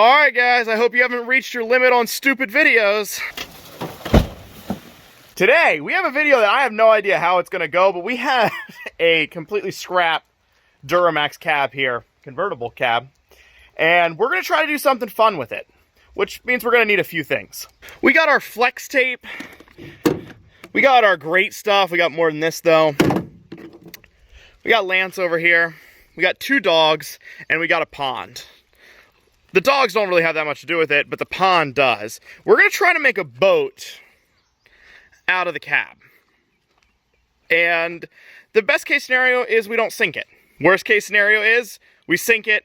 Alright guys, I hope you haven't reached your limit on stupid videos. Today, we have a video that I have no idea how it's going to go, but we have a completely scrap Duramax cab here, convertible cab, and we're going to try to do something fun with it, which means we're going to need a few things. We got our flex tape, we got our great stuff, we got more than this though. We got Lance over here, we got 2 dogs, and we got a pond. The dogs don't really have that much to do with it, but the pond does. We're going to try to make a boat out of the cab. And the best case scenario is we don't sink it. Worst case scenario is we sink it,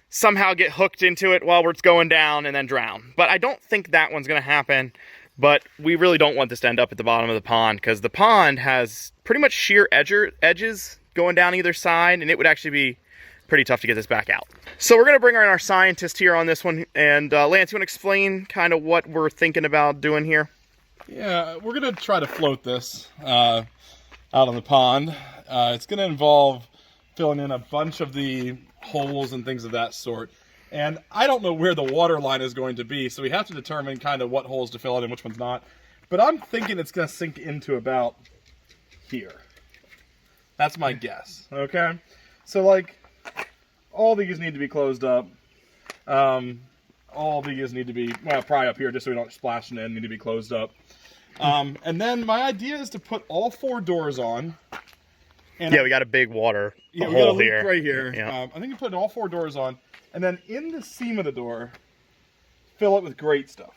somehow get hooked into it while it's going down, and then drown. But I don't think that one's going to happen. But we really don't want this to end up at the bottom of the pond, because the pond has pretty much sheer edges going down either side, and it would actually be pretty tough to get this back out. So we're going to bring in our scientist here on this one. And Lance, you want to explain kind of what we're thinking about doing here? Yeah, we're going to try to float this out on the pond. It's going to involve filling in a bunch of the holes and things of that sort. And I don't know where the water line is going to be, so we have to determine kind of what holes to fill in and which ones not. But I'm thinking it's going to sink into about here. That's my guess, okay? So, like, all these need to be closed up. All these need to be, well, probably up here just so we don't splash it in, need to be closed up. And then my idea is to put all 4 doors on. And yeah, we got a big water we hole got a leak here. right here. Yeah. I think you put all 4 doors on. And then in the seam of the door, fill it with grate stuff.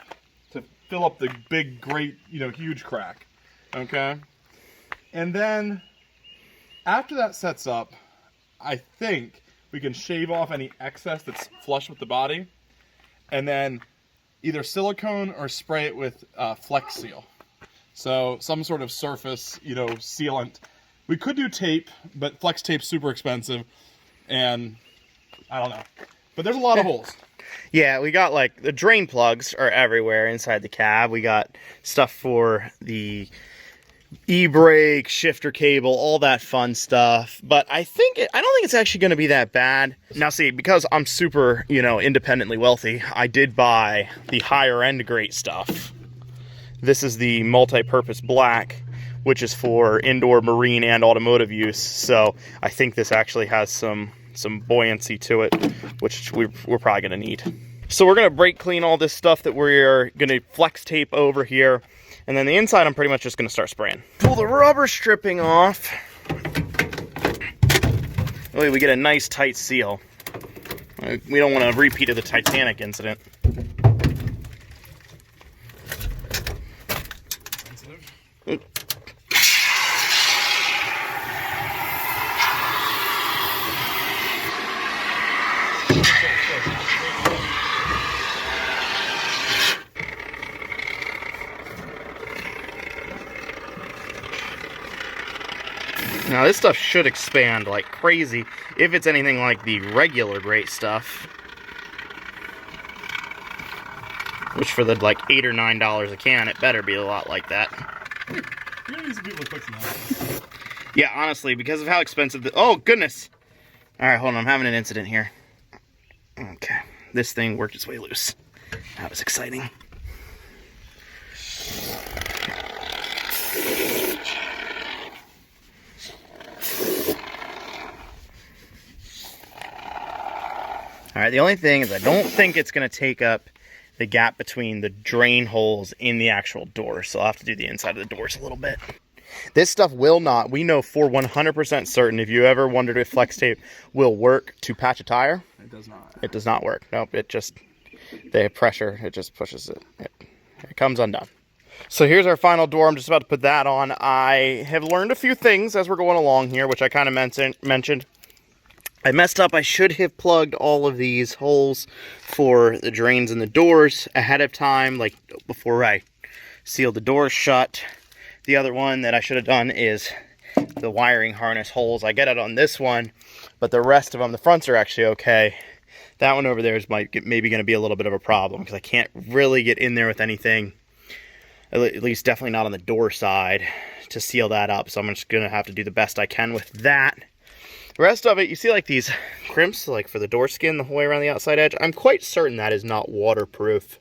To fill up the big, great, huge crack. Okay? And then, after that sets up, I think we can shave off any excess that's flush with the body, and then either silicone or spray it with Flex Seal. So some sort of surface, sealant. We could do tape, but Flex Tape's super expensive, and I don't know. But there's a lot of holes. Yeah, we got like the drain plugs are everywhere inside the cab. We got stuff for the e-brake, shifter cable, all that fun stuff. But I don't think it's actually going to be that bad. Now see, because I'm super, independently wealthy, I did buy the higher end great stuff. This is the multi-purpose black, which is for indoor marine and automotive use. So I think this actually has some buoyancy to it, which we're probably going to need. So we're going to brake clean all this stuff that we're going to flex tape over here. And then the inside, I'm pretty much just going to start spraying. Pull the rubber stripping off. That way we get a nice tight seal. We don't want a repeat of the Titanic incident. Now this stuff should expand like crazy if it's anything like the regular great stuff, which for the like $8 or $9 a can, it better be a lot like that. You're gonna need some people fixing that. Yeah, honestly, because of how expensive oh goodness! All right, hold on, I'm having an incident here. Okay, this thing worked its way loose. That was exciting. All right, the only thing is I don't think it's going to take up the gap between the drain holes in the actual door, so I'll have to do the inside of the doors a little bit. This stuff will not, we know for 100% certain, if you ever wondered if flex tape will work to patch a tire. It does not. It does not work. Nope, it just, the pressure, it just pushes it. It comes undone. So here's our final door. I'm just about to put that on. I have learned a few things as we're going along here, which I kind of mentioned. I messed up. I should have plugged all of these holes for the drains and the doors ahead of time, like before I sealed the doors shut. The other one that I should have done is the wiring harness holes. I get it on this one, but the rest of them, the fronts are actually okay. That one over there is maybe going to be a little bit of a problem because I can't really get in there with anything, at least definitely not on the door side, to seal that up. So I'm just going to have to do the best I can with that. The rest of it, you see like these crimps, like for the door skin, the whole way around the outside edge. I'm quite certain that is not waterproof,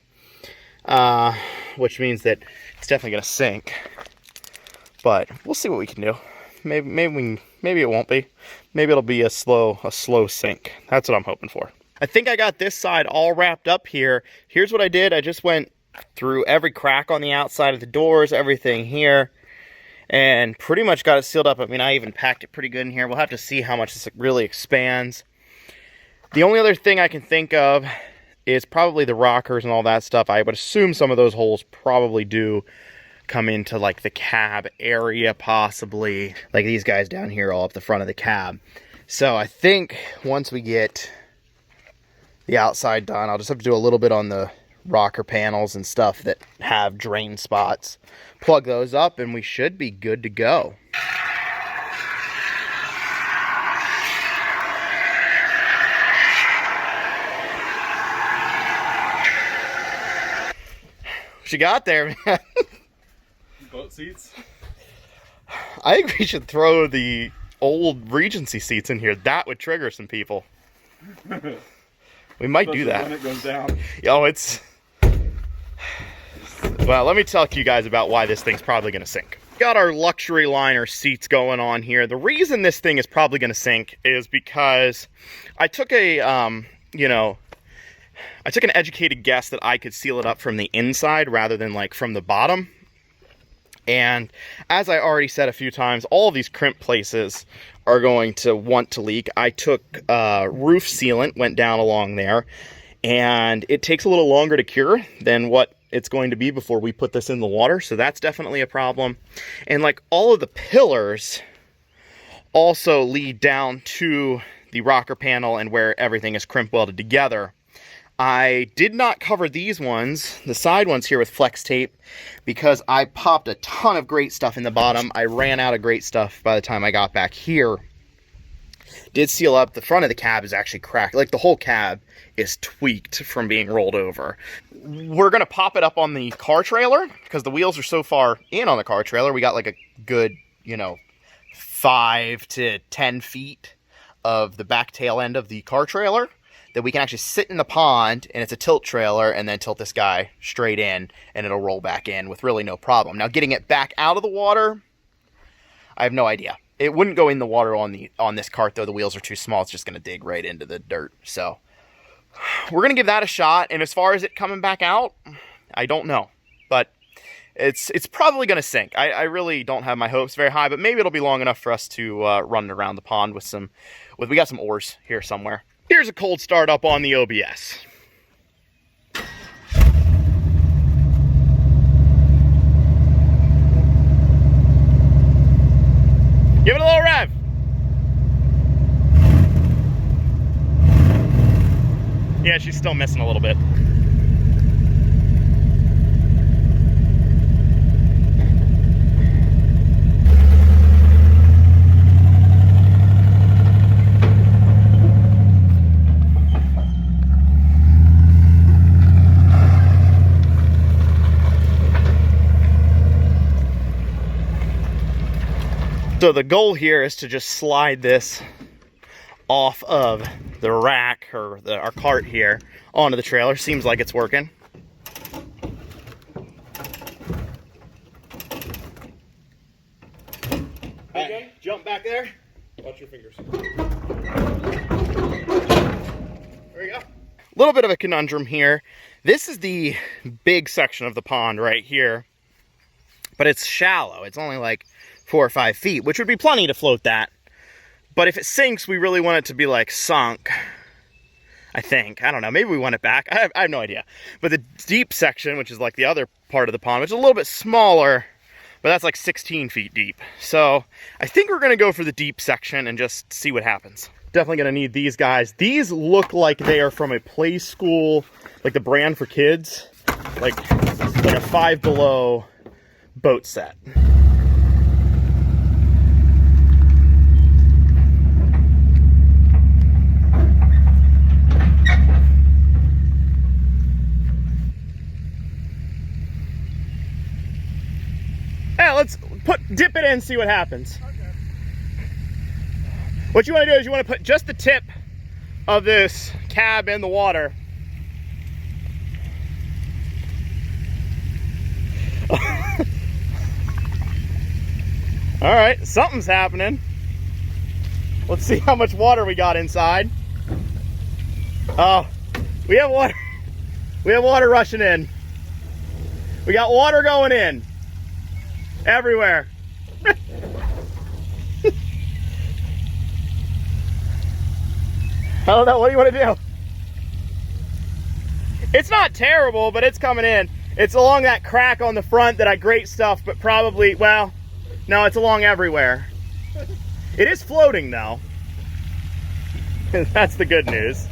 which means that it's definitely gonna sink. But we'll see what we can do. Maybe it won't be. Maybe it'll be a slow sink. That's what I'm hoping for. I think I got this side all wrapped up here. Here's what I did. I just went through every crack on the outside of the doors, everything here, and pretty much got it sealed up. I mean, I even packed it pretty good in here. We'll have to see how much this really expands. The only other thing I can think of is probably the rockers and all that stuff. I would assume some of those holes probably do come into like the cab area, possibly. Like these guys down here all up the front of the cab. So I think once we get the outside done, I'll just have to do a little bit on the rocker panels and stuff that have drain spots. Plug those up and we should be good to go. What you got there, man? Boat seats. I think we should throw the old Regency seats in here. That would trigger some people. We might do that. When it goes down. Yo, it's... Well, let me tell you guys about why this thing's probably going to sink. Got our luxury liner seats going on here. The reason this thing is probably going to sink is because I took a, I took an educated guess that I could seal it up from the inside rather than like from the bottom. And as I already said a few times, all of these crimp places are going to want to leak. I took roof sealant, went down along there, and it takes a little longer to cure than what it's going to be before we put this in the water. So that's definitely a problem. And like all of the pillars also lead down to the rocker panel and where everything is crimp welded together. I did not cover these ones, the side ones here, with flex tape because I popped a ton of great stuff in the bottom. I ran out of great stuff by the time I got back here. Did seal up. The front of the cab is actually cracked. Like the whole cab is tweaked from being rolled over. We're going to pop it up on the car trailer because the wheels are so far in on the car trailer. We got like a good, 5 to 10 feet of the back tail end of the car trailer that we can actually sit in the pond, and it's a tilt trailer, and then tilt this guy straight in, and it'll roll back in with really no problem. Now, getting it back out of the water, I have no idea. It wouldn't go in the water on this cart, though. The wheels are too small. It's just going to dig right into the dirt. So we're going to give that a shot, and as far as it coming back out, I don't know. But it's probably going to sink. I really don't have my hopes very high, but maybe it'll be long enough for us to run around the pond with we got some oars here somewhere. Here's a cold start up on the OBS. Give it a little rev. Yeah, she's still missing a little bit. So the goal here is to just slide this off of the rack or our cart here onto the trailer. Seems like it's working. Okay, jump back there. Watch your fingers. There you go. A little bit of a conundrum here. This is the big section of the pond right here, but it's shallow. It's only like 4 or 5 feet, which would be plenty to float that. But if it sinks, we really want it to be like sunk, I think. I don't know. Maybe we want it back. I have no idea. But the deep section, which is like the other part of the pond, which is a little bit smaller, but that's like 16 feet deep. So I think we're going to go for the deep section and just see what happens. Definitely going to need these guys. These look like they are from a play school, like the brand for kids, like a Five Below boat set. Yeah, let's dip it in and see what happens. Okay. What you want to do is you want to put just the tip of this cab in the water. All right, something's happening. Let's see how much water we got inside. Oh, we have water. We have water rushing in. We got water going in everywhere. I don't know. What do you want to do? It's not terrible, but it's coming in. It's along that crack on the front that I grate stuff, but probably, well, no, it's along everywhere. It is floating though. That's the good news.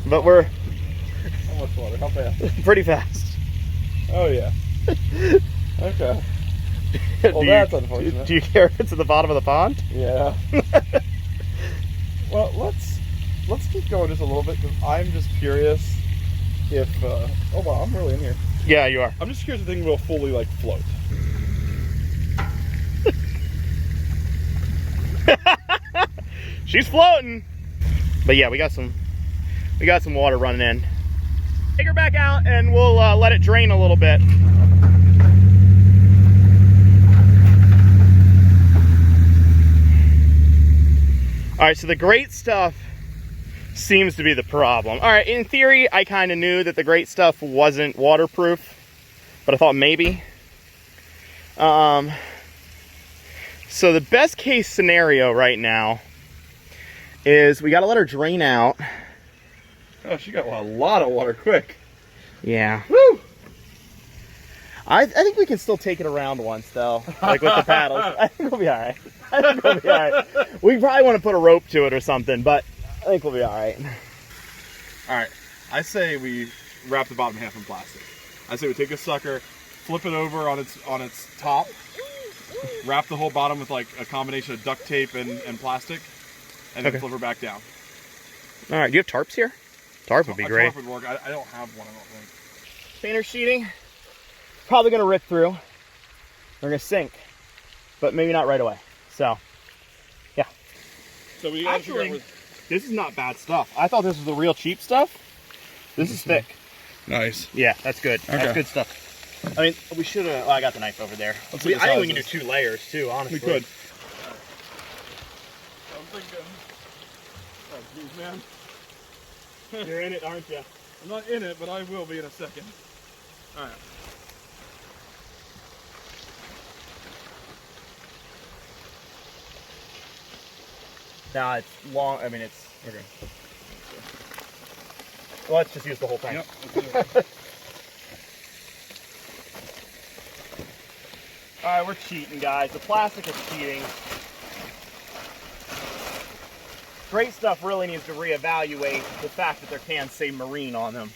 But we're... How much water? How fast? Pretty fast. Oh yeah. Okay. Well, that's unfortunate. Do you care if it's at the bottom of the pond? Yeah. Well, let's keep going just a little bit, because I'm just curious if... oh wow, I'm really in here. Yeah, you are. I'm just curious if the thing will fully, like, float. She's floating. But yeah, we got some water running in. Take her back out and we'll let it drain a little bit. All right, so the great stuff seems to be the problem. All right, in theory, I kind of knew that the great stuff wasn't waterproof, but I thought maybe. So the best case scenario right now is we gotta let her drain out. Oh, she got a lot of water quick. Yeah. Woo! I think we can still take it around once though, like with the paddles. I think we'll be all right. I think we'll be all right. We probably want to put a rope to it or something, but I think we'll be all right. All right, I say we wrap the bottom half in plastic. I say we take a sucker, flip it over on its top, wrap the whole bottom with like a combination of duct tape and plastic, and then flip her back down. All right, do you have tarps here? Tarp would be great. Tarp would work. I don't have one, I don't think. Painter sheeting, probably gonna rip through. They're gonna sink, but maybe not right away. So, yeah. So we gotta figure out actually, this is not bad stuff. I thought this was the real cheap stuff. This is thick. Nice. Yeah, that's good. Okay. That's good stuff. I mean, we should have. Oh, I got the knife over there. I think we can do 2 layers too. Honestly, we could. I'm thinking. Oh, geez, man. You're in it, aren't you? I'm not in it, but I will be in a second. All right. Nah, it's long. I mean, it's okay. Well, let's just use the whole thing. Yep. All right, we're cheating, guys. The plastic is cheating. Great stuff really needs to reevaluate the fact that their cans say marine on them.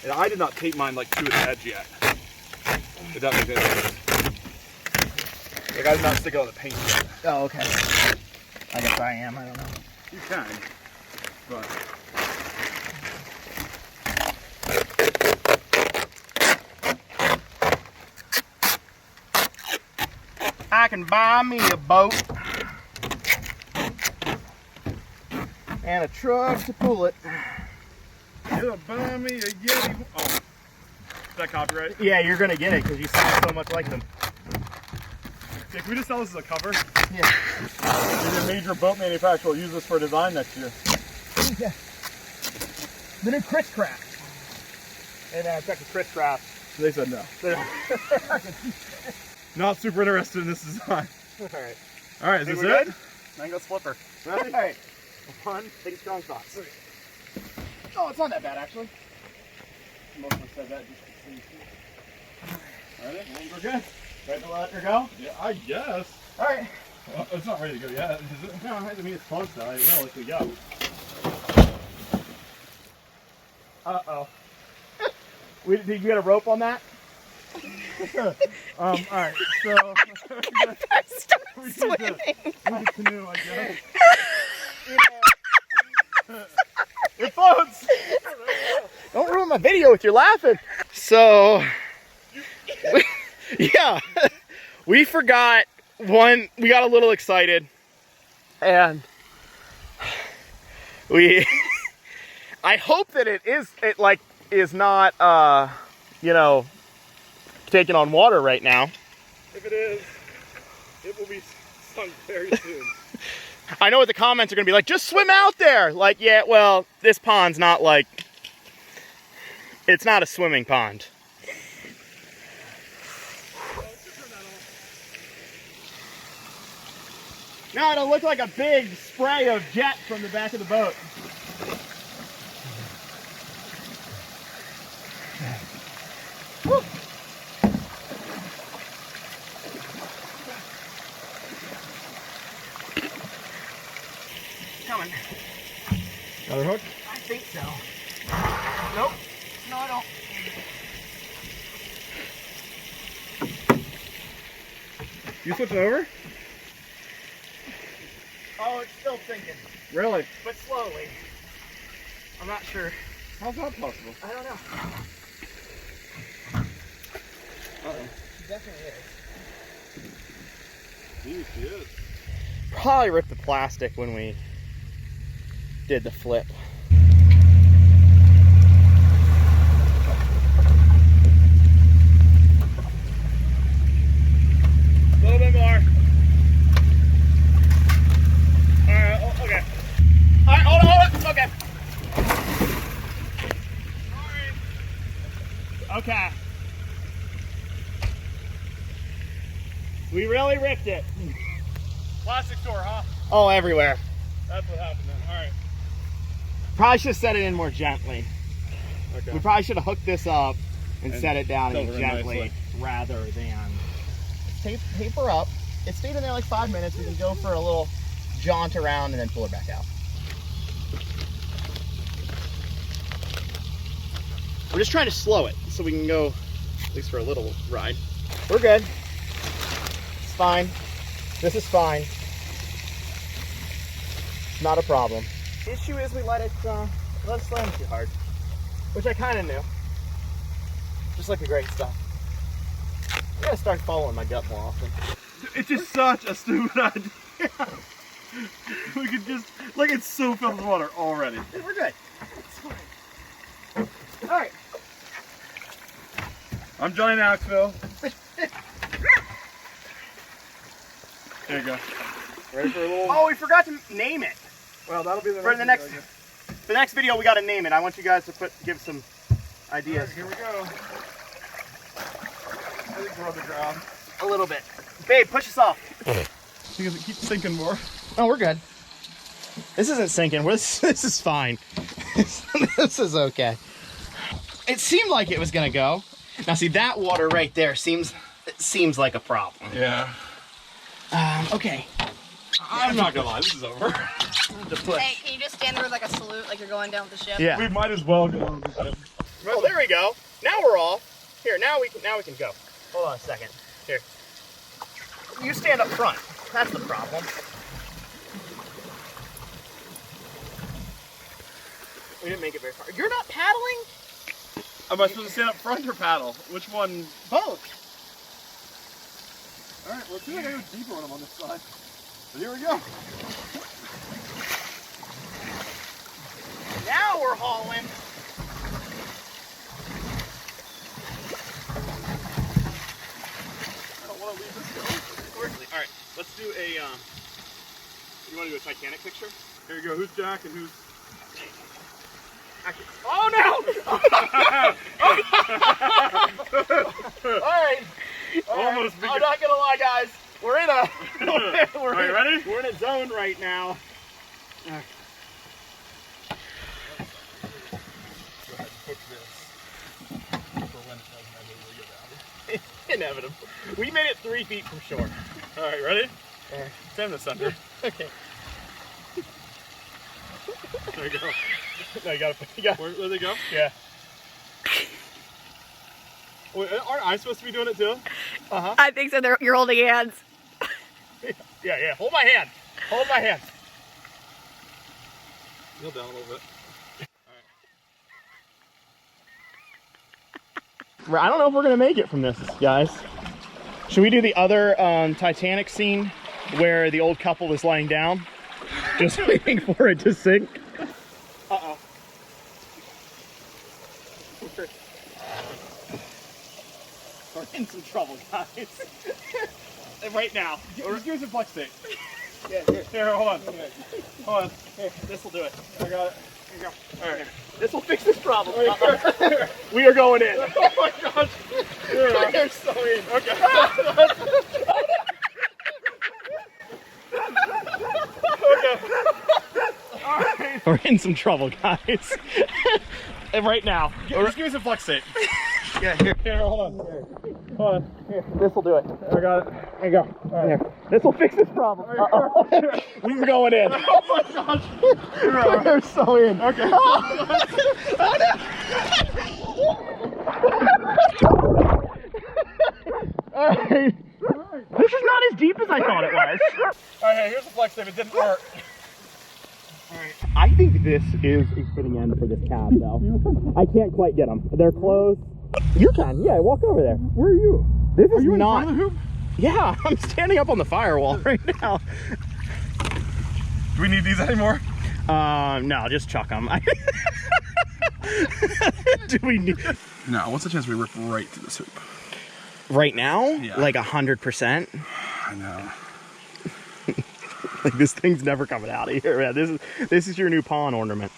And I did not tape mine like to its edge yet. If that makes any sense. Like I did not stick it on the paint yet. Oh, okay. I guess I am. I don't know. You can, but I can buy me a boat and a truck to pull it. you'll buy me a Yeti. Oh, is that copyright? Yeah, you're gonna get it because you sound so much like them. Yeah, can we just sell this as a cover? Yeah. Maybe a major boat manufacturer will use this for design next year. Yeah. The new Chris Craft. Hey man, check the Chris Craft. They said no. Not super interested in this design. Alright. All right, is this good? it? Mango flipper. Ready? Alright. One, take strong shots. Oh, it's not that bad actually. Mostly said that just to see. Ready? We're good. Ready to let her go? Yeah, I guess. Alright. Well, it's not ready to go yet, is it? No, I mean it's close though. It will if we go. Uh-oh. Did you get a rope on that? Alright, so we need the canoe, I guess. It floats! Don't ruin my video with your laughing. So, yeah, we forgot we got a little excited, and we I hope that it is not you know, taking on water right now. If it is, it will be sunk very soon. I know what the comments are gonna be like, just swim out there. Like, yeah, well, this pond's not like, it's not a swimming pond. No, it'll look like a big spray of jet from the back of the boat. Woo. Coming. Another hook? I think so. Nope. No, I don't. You switch it over? Oh, it's still sinking, Really? but slowly. I'm not sure. How's that possible? I don't know. Uh-oh. It definitely is. Dude, she is. Probably ripped the plastic when we did the flip. A little bit more. Alright, oh, okay. Alright, hold on. Okay. Sorry. Okay. We really ripped it. Plastic door, huh? Oh, everywhere. That's what happened then. Alright. Probably should have set it in more gently. Okay. We probably should have hooked this up and set it down tilt in it gently nicely. rather than taper up. It stayed in there like 5 minutes. We can go for a little jaunt around and then pull it back out. We're just trying to slow it so we can go at least for a little ride. We're good. It's fine. This is fine. Not a problem. The issue is we let it slam too hard, which I kind of knew. Just like the great stuff. I gotta start following my gut more often. It's just such a stupid idea. We could just, like, it's so filled with water already. We're good. It's fine. All right. I'm Johnny Knoxville. There you go. Ready for a little? Oh, we forgot to name it. Well, that'll be the For the next next, video, the next video, we gotta name it. I want you guys to give some ideas. Alright, here we go. I think we're on the ground. A little bit. Babe, push us off. Because it keeps sinking more. Oh, we're good. This isn't sinking. This is fine. This is okay. It seemed like it was gonna go. Now, see that water right there seems like a problem. Yeah. Okay. I'm not gonna lie, this is over. Hey, can you just stand there with like a salute, like you're going down with the ship? Yeah. We might as well go on the ship. Oh, there we go. Now we're off. Here, now we can go. Hold on a second. Here. You stand up front. That's the problem. We didn't make it very far. You're not paddling? Am I supposed to stand up front or paddle? Which one? Both. Alright, well, let's see if I can go deeper when I'm on this side. But here we go. Now we're hauling. I don't want to leave this go. All right, let's do a. You want to do a Titanic picture? Here you go. Who's Jack and who's? Oh no! All right. Almost. I'm not gonna lie, guys. We're in a. Are you ready? We're in a zone right now. Go ahead and hook this for when it doesn't inevitably go down. Inevitable. We made it 3 feet from shore. All right, ready? Stem this under. Okay. There you go. No, you got. Where they go? Yeah. Wait, aren't I supposed to be doing it too? I think so. You're holding hands. Yeah. Hold my hand. Hold my hand. Kneel down a little bit. I don't know if we're gonna make it from this, guys. Should we do the other Titanic scene where the old couple is laying down, just waiting for it to sink? Uh-oh. We're in some trouble, guys. Right now. Just give us a flex tape. Yeah, Here, hold on. Hold on. here, this will do it. I got it. Here you go. All right. This will fix this problem. We are going in. Oh my gosh. Here we are. You're so in. Okay. Okay. We're in some trouble, guys. Right now. Just give me some flex tape. Yeah, here. Here, hold on. Hold on. Here, this will do it. I got it. There you go. Here. This will fix this problem. We were going in. Oh my gosh. Here we are. You're so in. Okay. All right. This is not as deep as I thought it was. All right, here's the flex tape. It didn't work. I think this is a fitting end for this cab, though. I can't quite get them. They're closed. You can, yeah. Walk over there. Where are you? This is Are you in not. front of the hoop? Yeah, I'm standing up on the firewall right now. Do we need these anymore? No, just chuck them. Do we need? No. What's the chance we rip right through this hoop? Right now? Yeah. Like 100%. I know. Like this thing's never coming out of here, man. This is your new pawn ornament.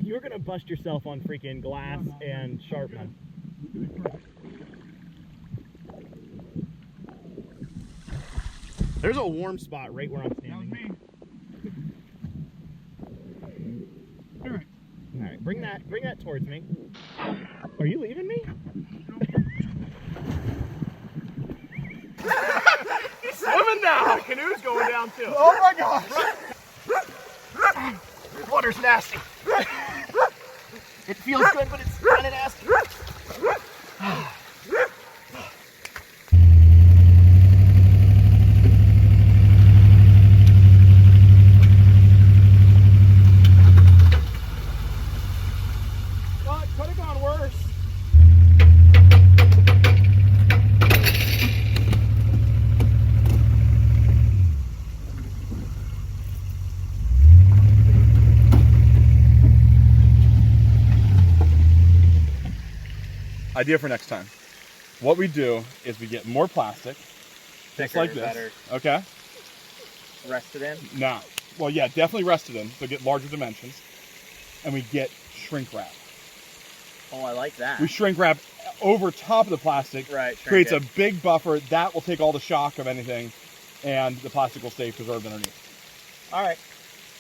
You're gonna bust yourself on freaking glass and sharpman. There's a warm spot right where I'm standing. That was me. All right. All right, bring that towards me. Are you leaving me? Swimming now. The canoe's going down too. Oh my gosh. This water's nasty. It feels good, but it's kind of nasty. Well, it could have gone worse. Idea for next time. What we do is we get more plastic, just like this. Better Okay. rested in. Now, well, yeah, definitely rested in, so get larger dimensions, and we get shrink wrap. Oh, I like that. We shrink wrap over top of the plastic. Right. Creates a big buffer that will take all the shock of anything, and the plastic will stay preserved underneath. All right.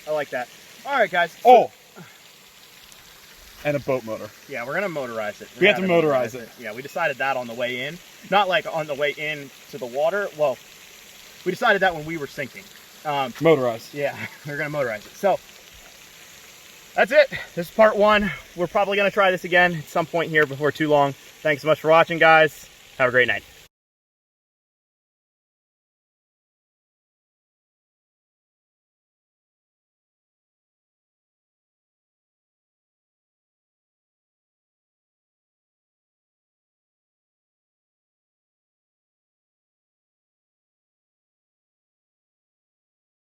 I like that. All right, guys. So, Oh. And a boat motor. yeah, we're gonna motorize it. We have to motorize it. Yeah, we decided that on the way in. Not like on the way in to the water. Well, we decided that when we were sinking. Motorized. Yeah, we're gonna motorize it. So that's it. This is part one. We're probably gonna try this again at some point here before too long. Thanks so much for watching, guys. Have a great night.